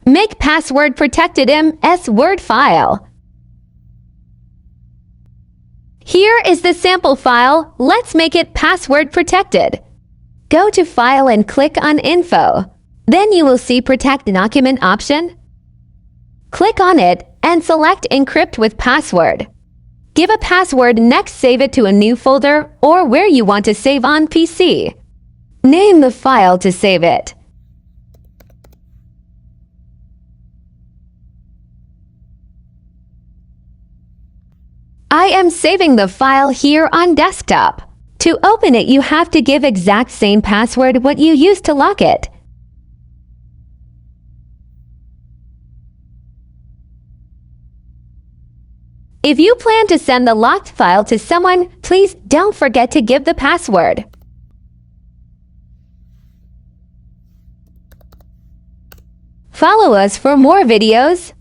Make password protected MS Word file. Here is the sample file. Let's make it password protected. Go to File and click on Info. Then you will see Protect Document option. Click on it and select Encrypt with Password. Give a password, next save it to a new folder or where you want to save on PC. Name the file to save it. I am saving the file here on desktop. To open it, you have to give exact same password what you used to lock it. If you plan to send the locked file to someone, please don't forget to give the password. Follow us for more videos.